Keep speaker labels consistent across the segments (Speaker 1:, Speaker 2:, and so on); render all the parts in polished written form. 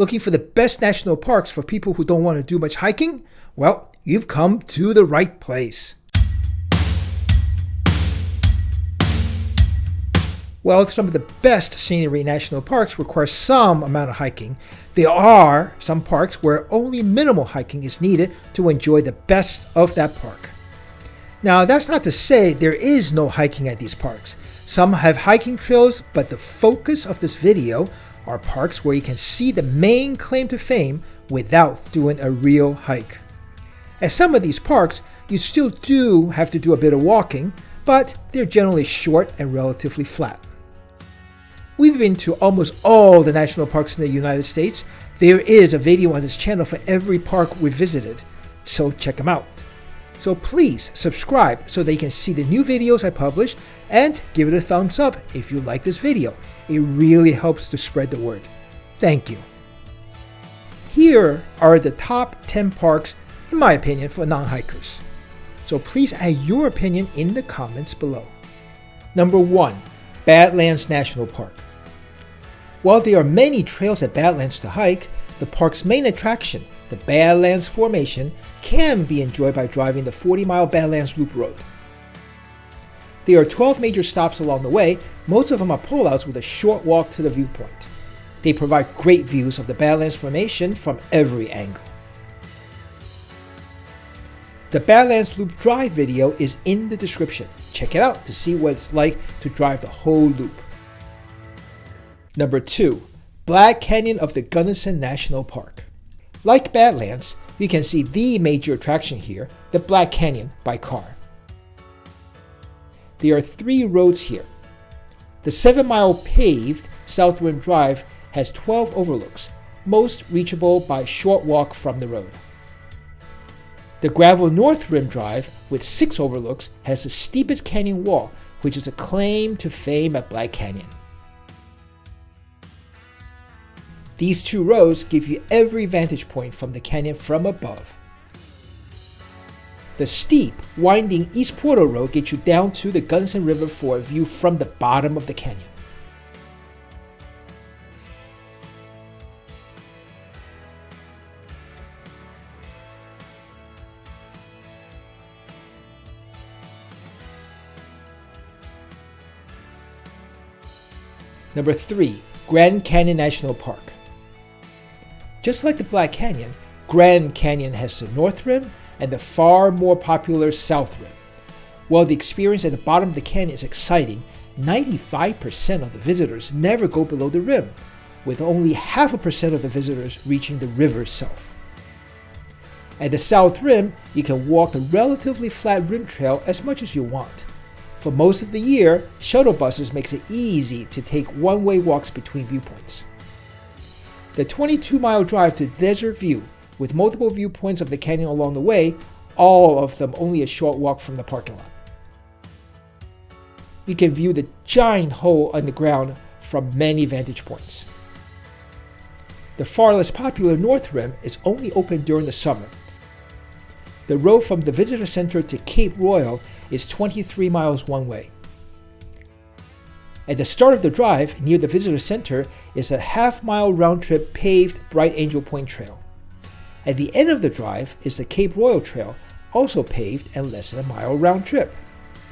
Speaker 1: Looking for the best national parks for people who don't want to do much hiking? Well, you've come to the right place. While some of the best scenery national parks require some amount of hiking, there are some parks where only minimal hiking is needed to enjoy the best of that park. Now, that's not to say there is no hiking at these parks. Some have hiking trails, but the focus of this video are parks where you can see the main claim to fame without doing a real hike. At some of these parks, you still do have to do a bit of walking, but they're generally short and relatively flat. We've been to almost all the national parks in the United States. There is a video on this channel for every park we visited, so check them out. So please subscribe so that you can see the new videos I publish, and give it a thumbs up if you like this video. It really helps to spread the word. Thank you. Here are the top 10 parks, in my opinion, for non-hikers. So please add your opinion in the comments below. Number 1. Badlands National Park. While there are many trails at Badlands to hike, the park's main attraction, the Badlands Formation, can be enjoyed by driving the 40-mile Badlands Loop Road. There are 12 major stops along the way. Most of them are pullouts with a short walk to the viewpoint. They provide great views of the Badlands Formation from every angle. The Badlands Loop Drive video is in the description. Check it out to see what it's like to drive the whole loop. Number 2. Black Canyon of the Gunnison National Park. Like Badlands, you can see the major attraction here, the Black Canyon, by car. There are 3 roads here. The 7-mile paved South Rim Drive has 12 overlooks, most reachable by short walk from the road. The gravel North Rim Drive, with 6 overlooks, has the steepest canyon wall, which is a claim to fame at Black Canyon. These 2 roads give you every vantage point from the canyon from above. The steep, winding East Portal Road gets you down to the Gunnison River for a view from the bottom of the canyon. Number 3. Grand Canyon National Park. Just like the Black Canyon, Grand Canyon has the North Rim and the far more popular South Rim. While the experience at the bottom of the canyon is exciting, 95% of the visitors never go below the rim, with only 0.5% of the visitors reaching the river itself. At the South Rim, you can walk the relatively flat rim trail as much as you want. For most of the year, shuttle buses makes it easy to take one-way walks between viewpoints. The 22-mile drive to Desert View, with multiple viewpoints of the canyon along the way, all of them only a short walk from the parking lot. You can view the giant hole underground from many vantage points. The far less popular North Rim is only open during the summer. The road from the visitor center to Cape Royal is 23 miles one way. At the start of the drive, near the visitor center, is a half-mile round-trip paved Bright Angel Point Trail. At the end of the drive is the Cape Royal Trail, also paved and less than a mile round trip.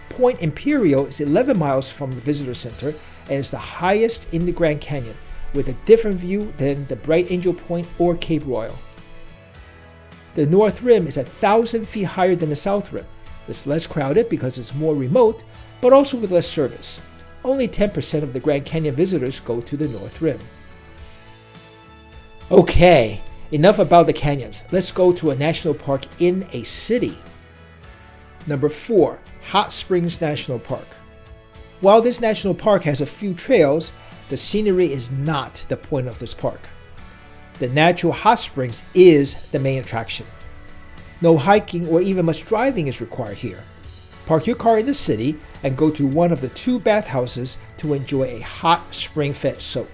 Speaker 1: Point Imperial is 11 miles from the visitor center and is the highest in the Grand Canyon, with a different view than the Bright Angel Point or Cape Royal. The North Rim is 1,000 feet higher than the South Rim. It's less crowded because it's more remote, but also with less service. Only 10% of the Grand Canyon visitors go to the North Rim. Okay, enough about the canyons. Let's go to a national park in a city. Number 4. Hot Springs National Park. While this national park has a few trails, the scenery is not the point of this park. The natural hot springs is the main attraction. No hiking or even much driving is required here. Park your car in the city and go to one of the 2 bathhouses to enjoy a hot spring-fed soak.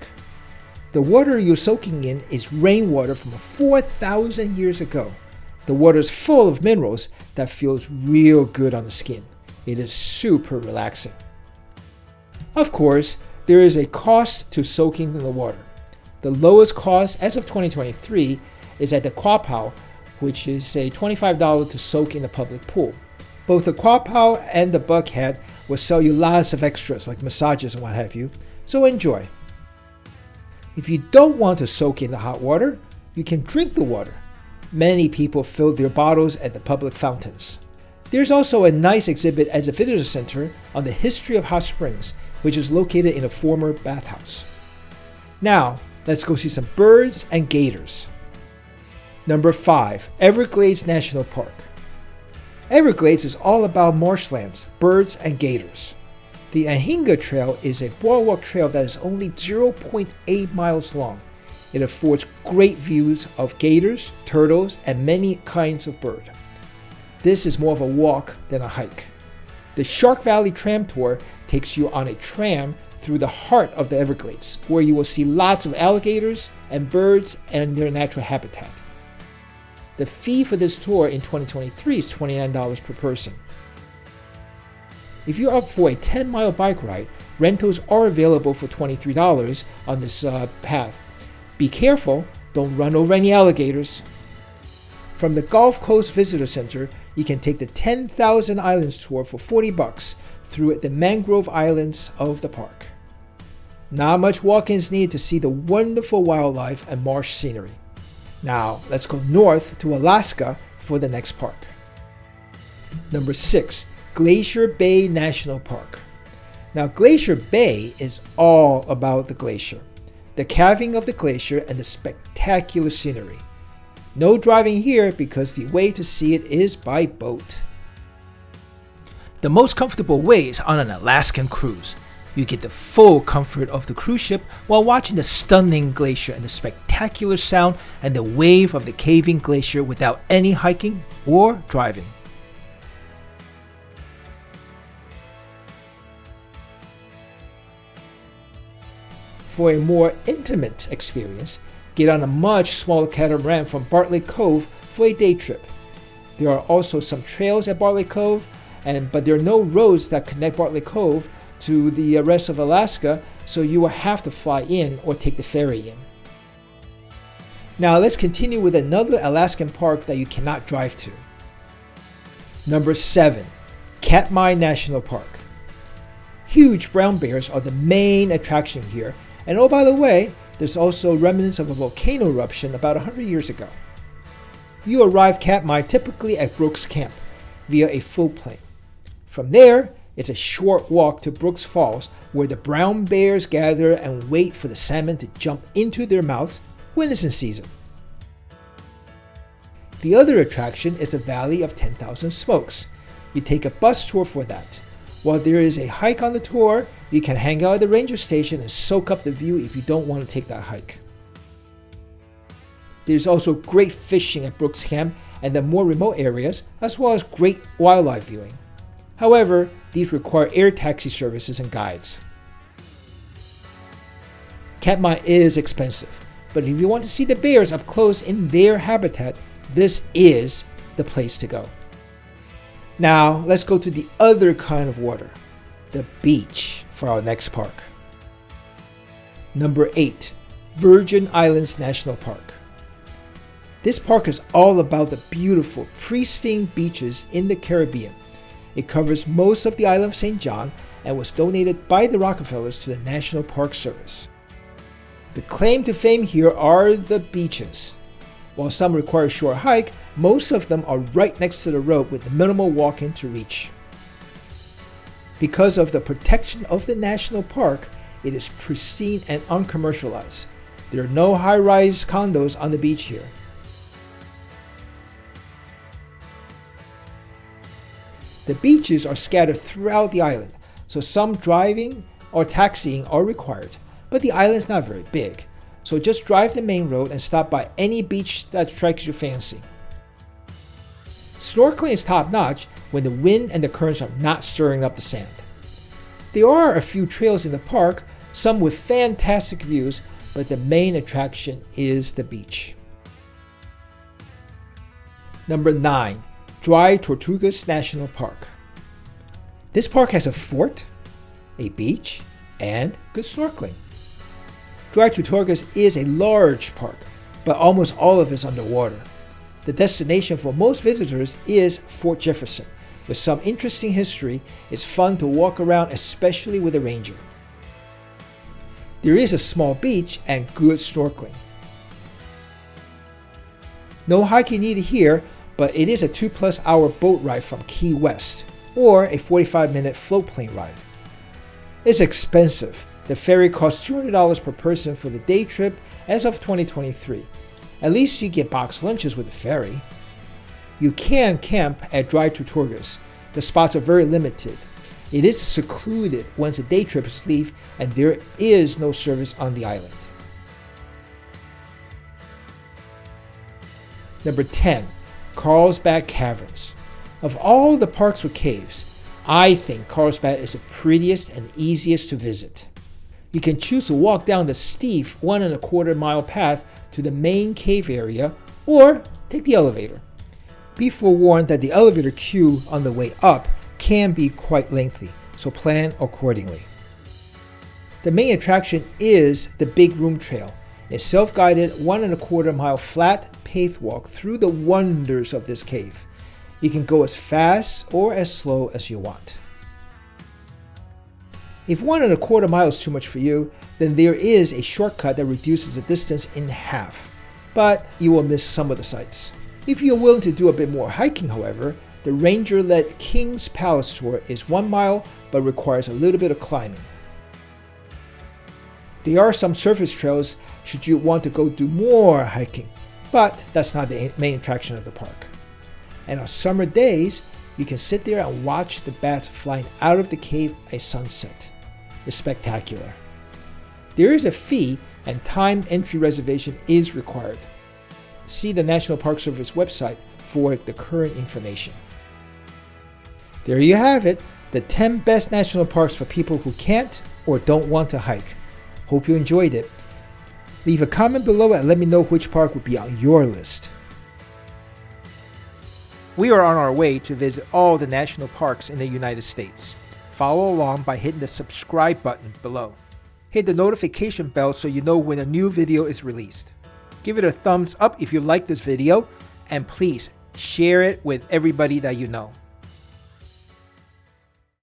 Speaker 1: The water you're soaking in is rainwater from 4,000 years ago. The water is full of minerals that feels real good on the skin. It is super relaxing. Of course, there is a cost to soaking in the water. The lowest cost as of 2023 is at the Quapaw, which is a $25 to soak in the public pool. Both the Quapaw and the Buckhead will sell you lots of extras like massages and what have you, so enjoy. If you don't want to soak in the hot water, you can drink the water. Many people fill their bottles at the public fountains. There's also a nice exhibit at the visitor center on the history of hot springs, which is located in a former bathhouse. Now, let's go see some birds and gators. Number 5, Everglades National Park. Everglades is all about marshlands, birds, and gators. The Ahinga Trail is a boardwalk trail that is only 0.8 miles long. It affords great views of gators, turtles, and many kinds of bird. This is more of a walk than a hike. The Shark Valley Tram Tour takes you on a tram through the heart of the Everglades, where you will see lots of alligators and birds and their natural habitat. The fee for this tour in 2023 is $29 per person. If you're up for a 10-mile bike ride, rentals are available for $23 on this path. Be careful, don't run over any alligators. From the Gulf Coast Visitor Center, you can take the 10,000 Islands tour for $40 through the mangrove islands of the park. Not much walking is needed to see the wonderful wildlife and marsh scenery. Now, let's go north to Alaska for the next park. Number 6, Glacier Bay National Park. Now, Glacier Bay is all about the glacier, the calving of the glacier, and the spectacular scenery. No driving here because the way to see it is by boat. The most comfortable way is on an Alaskan cruise. You get the full comfort of the cruise ship while watching the stunning glacier and the spectacular sound and the wave of the caving glacier without any hiking or driving. For a more intimate experience, get on a much smaller catamaran from Bartlett Cove for a day trip. There are also some trails at Bartlett Cove, but there are no roads that connect Bartlett Cove to the rest of Alaska, so you will have to fly in or take the ferry in. Now let's continue with another Alaskan park that you cannot drive to. Number 7, Katmai National Park. Huge brown bears are the main attraction here, and oh, by the way, there's also remnants of a volcano eruption about 100 years ago. You arrive Katmai typically at Brooks Camp via a float plane. From there, it's a short walk to Brooks Falls, where the brown bears gather and wait for the salmon to jump into their mouths when it's in season. The other attraction is the Valley of 10,000 Smokes. You take a bus tour for that. While there is a hike on the tour, you can hang out at the ranger station and soak up the view if you don't want to take that hike. There's also great fishing at Brooks Camp and the more remote areas, as well as great wildlife viewing. However, these require air taxi services and guides. Katmai is expensive, but if you want to see the bears up close in their habitat, this is the place to go. Now, let's go to the other kind of water, the beach, for our next park. Number 8, Virgin Islands National Park. This park is all about the beautiful, pristine beaches in the Caribbean. It covers most of the island of St. John and was donated by the Rockefellers to the National Park Service. The claim to fame here are the beaches. While some require a short hike, most of them are right next to the road with minimal walking to reach. Because of the protection of the national park, it is pristine and uncommercialized. There are no high-rise condos on the beach here. The beaches are scattered throughout the island, so some driving or taxiing are required, but the island is not very big, so just drive the main road and stop by any beach that strikes your fancy. Snorkeling is top-notch when the wind and the currents are not stirring up the sand. There are a few trails in the park, some with fantastic views, but the main attraction is the beach. Number 9, Dry Tortugas National Park. This park has a fort, a beach, and good snorkeling. Dry Tortugas is a large park, but almost all of it is underwater. The destination for most visitors is Fort Jefferson. With some interesting history, it's fun to walk around, especially with a ranger. There is a small beach and good snorkeling. No hiking needed here, but it is a 2+ hour boat ride from Key West, or a 45-minute float plane ride. It's expensive. The ferry costs $200 per person for the day trip as of 2023. At least you get boxed lunches with the ferry. You can camp at Dry Tortugas. The spots are very limited. It is secluded once the day trips leave, and there is no service on the island. Number 10. Carlsbad Caverns. Of all the parks with caves, I think Carlsbad is the prettiest and easiest to visit. You can choose to walk down the steep 1¼ mile path to the main cave area, or take the elevator. Be forewarned that the elevator queue on the way up can be quite lengthy, so plan accordingly. The main attraction is the Big Room Trail, a self-guided 1¼ mile flat paved walk through the wonders of this cave. You can go as fast or as slow as you want. If 1¼ mile is too much for you, then there is a shortcut that reduces the distance in half, but you will miss some of the sights. If you're willing to do a bit more hiking, however, the ranger-led King's Palace Tour is 1 mile but requires a little bit of climbing. There are some surface trails should you want to go do more hiking, but that's not the main attraction of the park. And on summer days, you can sit there and watch the bats flying out of the cave at sunset. It's spectacular. There is a fee, and timed entry reservation is required. See the National Park Service website for the current information. There you have it, the 10 best national parks for people who can't or don't want to hike. Hope you enjoyed it. Leave a comment below and let me know which park would be on your list. We are on our way to visit all the national parks in the United States. Follow along by hitting the subscribe button below. Hit the notification bell so you know when a new video is released. Give it a thumbs up if you like this video, and please share it with everybody that you know.